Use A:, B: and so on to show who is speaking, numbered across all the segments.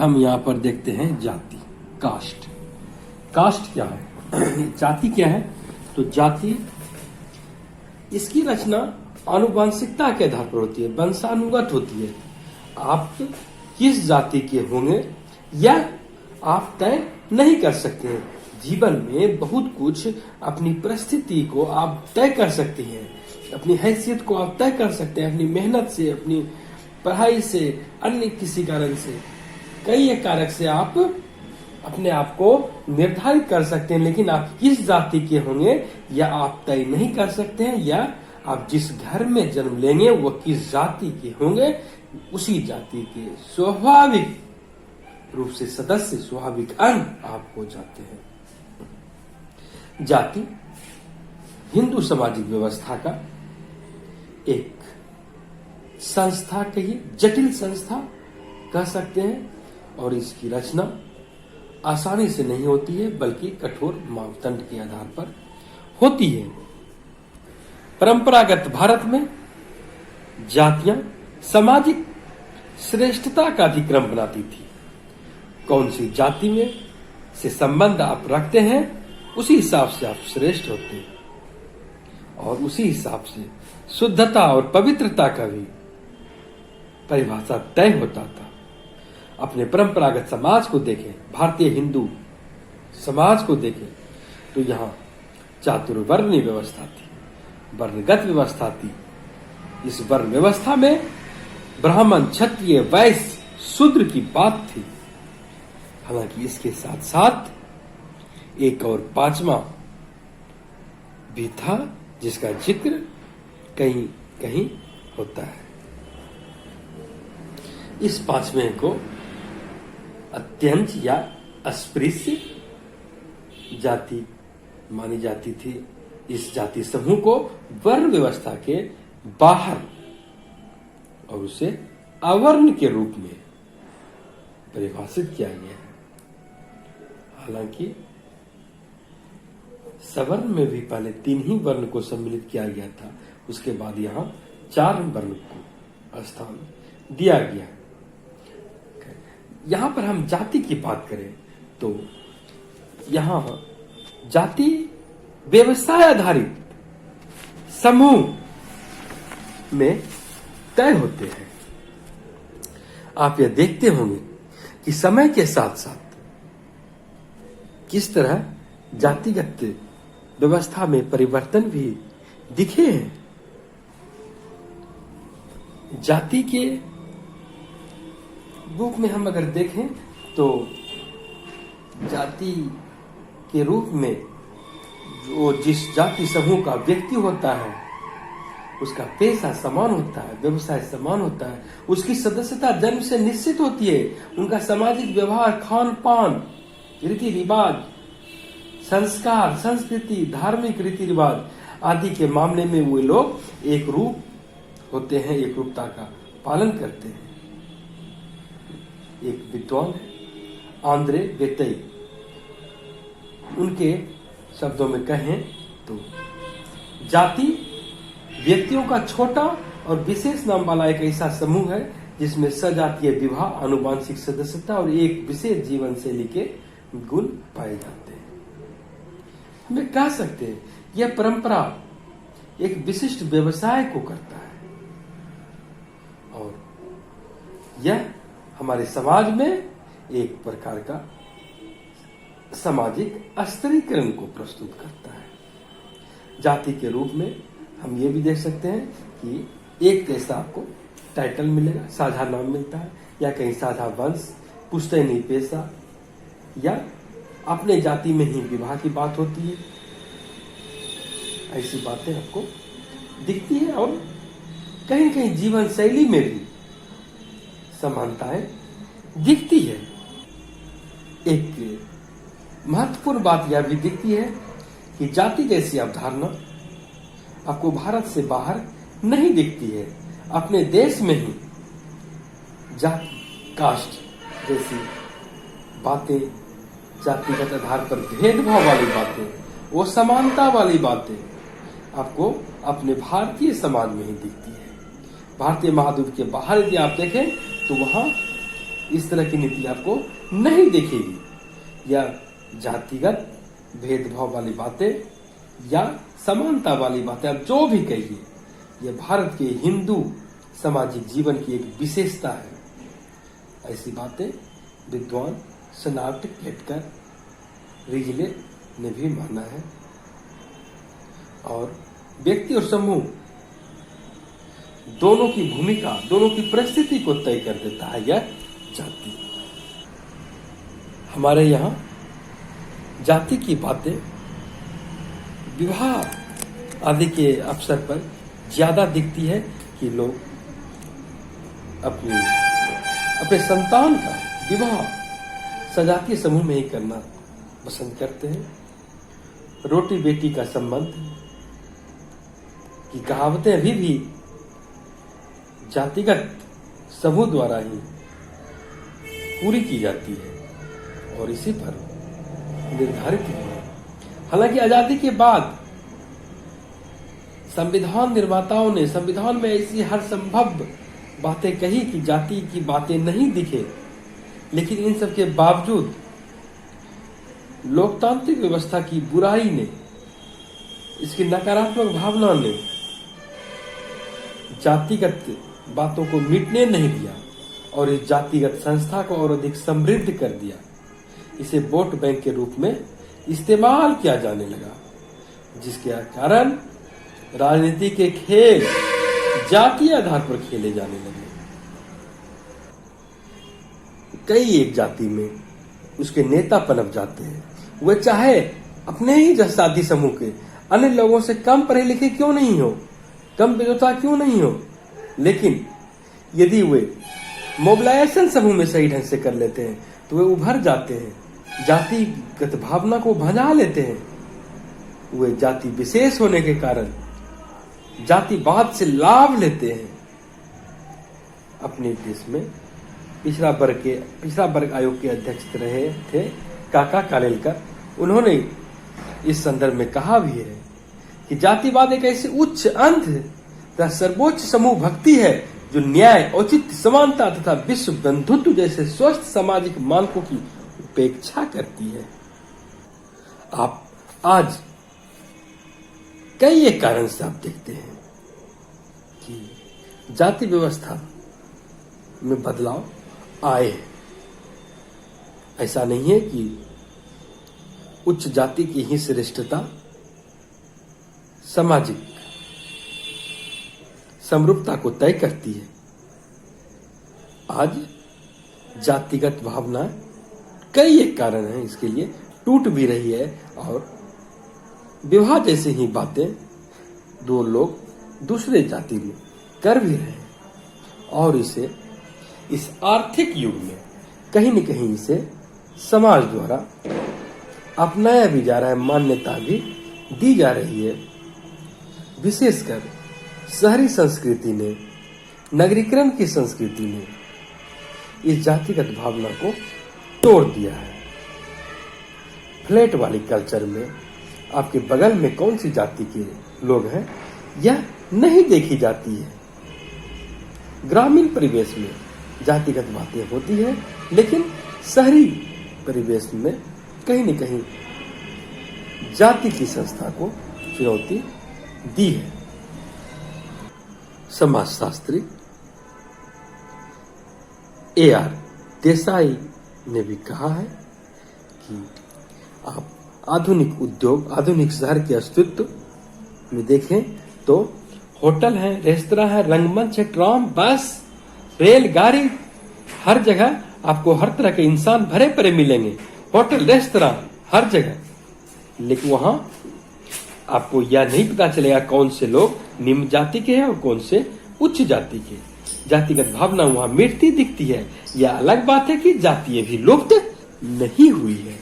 A: हम यहाँ पर देखते हैं जाति, कास्ट। कास्ट क्या है, जाति क्या है? तो जाति, इसकी रचना आनुवंशिकता के आधार पर होती है, वंशानुगत होती है। आप किस जाति के होंगे यह आप तय नहीं कर सकते हैं। जीवन में बहुत कुछ अपनी परिस्थिति को आप तय कर सकते हैं, अपनी हैसियत को आप तय कर सकते हैं, अपनी मेहनत से, अपनी पढ़ाई से, अन्य किसी कारण से, कई एक कारक से आप अपने आप को निर्धारित कर सकते हैं। लेकिन आप किस जाति के होंगे यह आप तय नहीं कर सकते हैं, या आप जिस घर में जन्म लेंगे वो किस जाति के होंगे, उसी जाति के स्वाभाविक रूप से सदस्य, स्वाभाविक अंग आप हो जाते हैं। जाति हिंदू सामाजिक व्यवस्था का एक संस्था, कहिए जटिल संस्था कह सकते हैं, और इसकी रचना आसानी से नहीं होती है बल्कि कठोर मापदंड के आधार पर होती है। परंपरागत भारत में जातियां सामाजिक श्रेष्ठता का अधिक्रम बनाती थी। कौन सी जाति में से संबंध आप रखते हैं उसी हिसाब से आप श्रेष्ठ होते हैं, और उसी हिसाब से शुद्धता और पवित्रता का भी परिभाषा तय होता था। अपने परंपरागत समाज को देखें, भारतीय हिंदू समाज को देखें, तो यहाँ चातुर्वर्णीय व्यवस्था थी, वर्णगत व्यवस्था थी। इस वर्ण व्यवस्था में ब्राह्मण, क्षत्रिय, वैश्य, शूद्र की बात थी। हालांकि इसके साथ साथ एक और पांचवा भी था जिसका जिक्र कहीं कहीं होता है। इस पांचवें को अत्यंत या अस्पृश्य जाति मानी जाती थी। इस जाति समूह को वर्ण व्यवस्था के बाहर और उसे अवर्ण के रूप में परिभाषित किया गया है। हालांकि सवर्ण में भी पहले 3 ही वर्ण को सम्मिलित किया गया था, उसके बाद यहाँ 4 वर्ण को स्थान दिया गया। यहाँ पर हम जाति की बात करें तो यहाँ जाति व्यवसाय आधारित समूह में तय होते हैं। आप यह देखते होंगे कि समय के साथ साथ किस तरह जातिगत व्यवस्था में परिवर्तन भी दिखे हैं। जाति के रूप में हम अगर देखें तो जाति के रूप में जो जिस जाति समूह का व्यक्ति होता है उसका पेशा समान होता है, व्यवसाय समान होता है, उसकी सदस्यता जन्म से निश्चित होती है। उनका सामाजिक व्यवहार, खान पान, रीति रिवाज, संस्कार, संस्कृति, धार्मिक रीति रिवाज आदि के मामले में वे लोग एक रूप होते हैं, एक रूपता का पालन करते हैं। एक विद्वान आंद्रे बेतई, उनके शब्दों में कहें तो जाति व्यक्तियों का छोटा और विशेष नाम वाला एक ऐसा समूह है जिसमें सजातीय विवाह, आनुवंशिक सदस्यता और एक विशेष जीवन शैली के गुण पाए जाते हैं। हमें कह सकते हैं यह परंपरा एक विशिष्ट व्यवसाय को करता है, और यह हमारे समाज में एक प्रकार का सामाजिक स्तरीकरण को प्रस्तुत करता है। जाति के रूप में हम ये भी देख सकते हैं कि एक जैसा आपको टाइटल मिलेगा, साझा नाम मिलता है, या कहीं साझा वंश, पुश्तैनी पेशा, या अपने जाति में ही विवाह की बात होती है। ऐसी बातें आपको दिखती है, और कहीं कहीं जीवन शैली में भी समानताएं दिखती है। एक महत्वपूर्ण बात यह भी दिखती है कि जाति जैसी अवधारणा आपको भारत से बाहर नहीं दिखती है। अपने देश में ही जाति, कास्ट जैसी बातें, जातिगत आधार पर भेदभाव वाली बातें, वो समानता वाली बातें आपको अपने भारतीय समाज में ही दिखती है। भारतीय महाद्वीप के बाहर यदि आप देखें तो वहां इस तरह की नीति आपको नहीं दिखेगी। या जातिगत भेदभाव वाली बातें या समानता वाली बातें, आप जो भी कहिए, यह भारत के हिंदू सामाजिक जीवन की एक विशेषता है। ऐसी बातें विद्वान सेनाट प्लेटकर, रिजले ने भी माना है। और व्यक्ति और समूह दोनों की भूमिका, दोनों की परिस्थिति को तय कर देता है यह जाति। हमारे यहाँ जाति की बातें विवाह आदि के अवसर पर ज्यादा दिखती है कि लोग अपने संतान का विवाह सजातीय समूह में ही करना पसंद करते हैं। रोटी बेटी का संबंध की कहावतें अभी भी जातिगत समूह द्वारा ही पूरी की जाती है और इसी पर निर्धारित है। हालांकि आजादी के बाद संविधान निर्माताओं ने संविधान में ऐसी हर संभव बातें कही कि जाति की बातें नहीं दिखे, लेकिन इन सब के बावजूद लोकतांत्रिक व्यवस्था की बुराई ने, इसकी नकारात्मक भावना ने जातिगत बातों को मिटने नहीं दिया और इस जातिगत संस्था को और अधिक समृद्ध कर दिया। इसे वोट बैंक के रूप में इस्तेमाल किया जाने लगा, जिसके कारण राजनीति के खेल जातीय आधार पर खेले जाने लगे। कई एक जाति में उसके नेता पनप जाते हैं, वे चाहे अपने ही जाति समूह के अन्य लोगों से कम पढ़े लिखे क्यों नहीं हो, कम बेरोजगार क्यों नहीं हो, लेकिन यदि वे मोबिलाइजेशन समूह में सही ढंग से कर लेते हैं तो वे उभर जाते हैं, जातिगत भावना को भंजा लेते हैं। वे जाति विशेष होने के कारण जातिवाद से लाभ लेते हैं। अपने देश में पिछड़ा वर्ग आयोग के अध्यक्ष रहे थे काका कालेलकर। उन्होंने इस संदर्भ में कहा भी है कि जातिवाद एक ऐसी उच्च अंत तथा सर्वोच्च समूह भक्ति है जो न्याय, औचित्य, समानता तथा विश्व बंधुत्व जैसे स्वस्थ सामाजिक मानकों की उपेक्षा करती है। आप आज कई एक कारण से आप देखते हैं कि जाति व्यवस्था में बदलाव आए। ऐसा नहीं है कि उच्च जाति की ही श्रेष्ठता सामाजिक समरूपता को तय करती है। आज जातिगत भावना कई एक कारण है इसके लिए टूट भी रही है और विवाह जैसे ही बातें दो लोग दूसरे जाति में कर भी रहे हैं और इसे इस आर्थिक युग में कहीं न कहीं इसे समाज द्वारा अपनाया भी जा रहा है, मान्यता भी दी जा रही है। विशेषकर शहरी संस्कृति ने, नगरीकरण की संस्कृति ने इस जातिगत भावना को तोड़ दिया है। फ्लैट वाली कल्चर में आपके बगल में कौन सी जाति के लोग हैं यह नहीं देखी जाती है। ग्रामीण परिवेश में जातिगत बातें होती है, लेकिन शहरी परिवेश में कहीं न कहीं जाति की संस्था को चुनौती दी है। समाजशास्त्री A.R. देसाई ने भी कहा है कि आप आधुनिक उद्योग, आधुनिक शहर के अस्तित्व में देखें तो होटल है, रेस्तरां है, रंगमंच है, ट्राम, बस, रेलगाड़ी, हर जगह आपको हर तरह के इंसान भरे पड़े मिलेंगे। होटल, रेस्तरां हर जगह, लेकिन वहां आपको यह नहीं पता चलेगा कौन से लोग निम्न जाति के हैं और कौन से उच्च जाति के। जातिगत भावना वहां मिटती दिखती है। यह अलग बात है कि जाति भी लुप्त नहीं हुई है।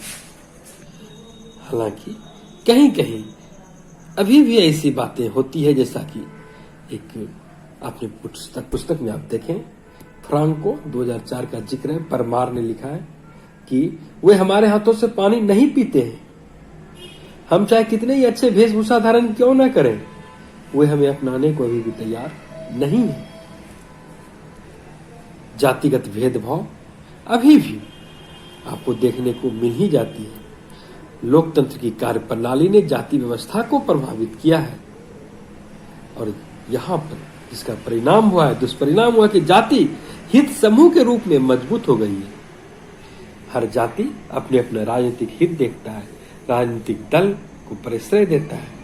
A: हालांकि कहीं कहीं अभी भी ऐसी बातें होती है, जैसा कि एक आपने पुस्तक में आप देखें, फ्रांको 2004 का जिक्र है, परमार ने लिखा है कि वे हमारे हाथों से पानी नहीं पीते हैं। हम चाहे कितने ही अच्छे वेशभूषा धारण क्यों न करें, वे हमें अपनाने को अभी भी तैयार नहीं है। जातिगत भेदभाव अभी भी आपको देखने को मिल ही जाती है। लोकतंत्र की कार्यप्रणाली ने जाति व्यवस्था को प्रभावित किया है और यहाँ पर इसका परिणाम हुआ है, दुष्परिणाम हुआ कि जाति हित समूह के रूप में मजबूत हो गई है। हर जाति अपने अपने राजनीतिक हित देखता है, राजनीतिक दल को प्रश्रय देता है।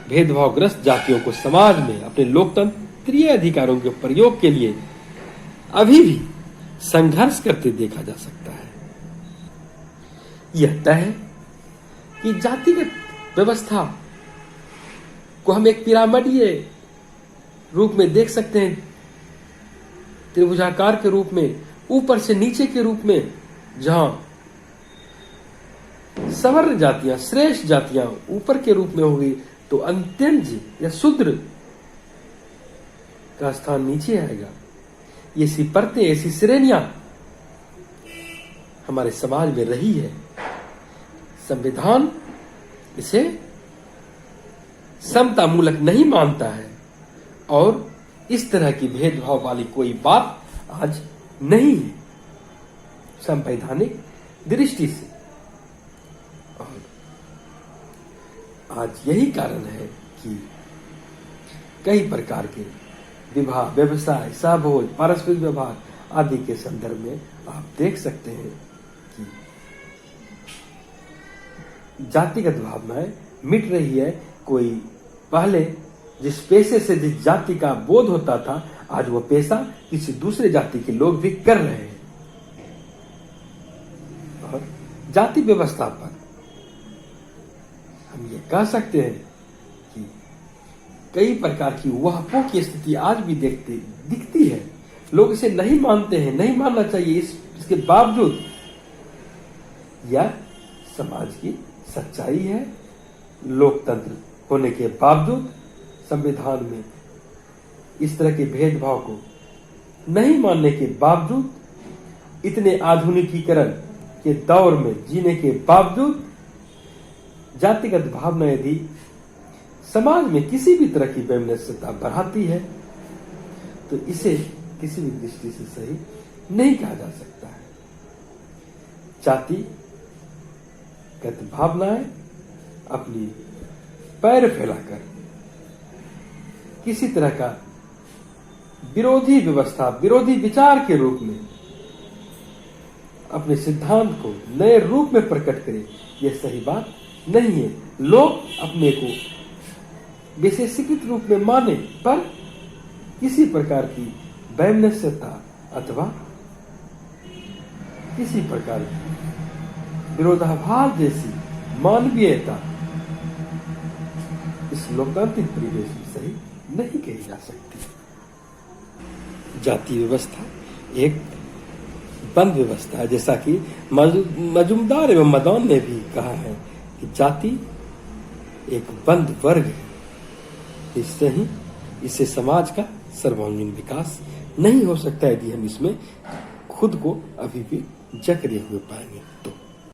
A: भेदभावग्रस्त जातियों को समाज में अपने लोकतंत्रीय अधिकारों के प्रयोग के लिए अभी भी संघर्ष करते देखा जा सकता है। यह तय है कि जातिगत व्यवस्था को हम एक पिरामिडीय रूप में देख सकते हैं, त्रिभुजाकार के रूप में, ऊपर से नीचे के रूप में, जहां सवर्ण जातियां, श्रेष्ठ जातियां ऊपर के रूप में होगी तो अंत्यज या शूद्र का स्थान नीचे आएगा। ये सी परतें, ऐसी श्रेणियां हमारे समाज में रही है। संविधान इसे समतामूलक नहीं मानता है और इस तरह की भेदभाव वाली कोई बात आज नहीं है संवैधानिक दृष्टि से। और आज यही कारण है कि कई प्रकार के विवाह, व्यवसाय, सहभोज, पारस्परिक व्यवहार आदि के संदर्भ में आप देख सकते हैं कि जातिगत भावनाएं मिट रही है। कोई पहले जिस पेशे से जिस जाति का बोध होता था, आज वह पेशा किसी दूसरे जाति के लोग भी कर रहे हैं। और जाति व्यवस्था पर हम ये कह सकते हैं कि कई प्रकार की वाहपों की स्थिति आज भी दिखती है। लोग इसे नहीं मानते हैं, नहीं मानना चाहिए। इसके बावजूद यह समाज की सच्चाई है। लोकतंत्र होने के बावजूद संविधान में इस तरह के भेदभाव को नहीं मानने के बावजूद, इतने आधुनिकीकरण के दौर में जीने के बावजूद जातिगत भावना यदि समाज में किसी भी तरह की वैमनस्यता बढ़ाती है तो इसे किसी भी दृष्टि से सही नहीं कहा जा सकता है। जातिगत भावनाएं अपनी पैर फैलाकर किसी तरह का विरोधी व्यवस्था, विरोधी विचार के रूप में अपने सिद्धांत को नए रूप में प्रकट करे, यह सही बात नहीं है। लोग अपने को विशेषीकृत रूप में माने, पर किसी प्रकार की वैमनस्यता अथवा किसी प्रकार की विरोधाभास जैसी मानवीयता इस लोकतांत्रिक परिवेश में सही नहीं कही जा सकती। जाति व्यवस्था एक बंद व्यवस्था है, जैसा कि मजुमदार एवं मदन ने भी कहा है कि जाति एक बंद वर्ग है। इससे समाज का सर्वांगीण विकास नहीं हो सकता यदि हम इसमें खुद को अभी भी जकड़े हुए पाएंगे तो।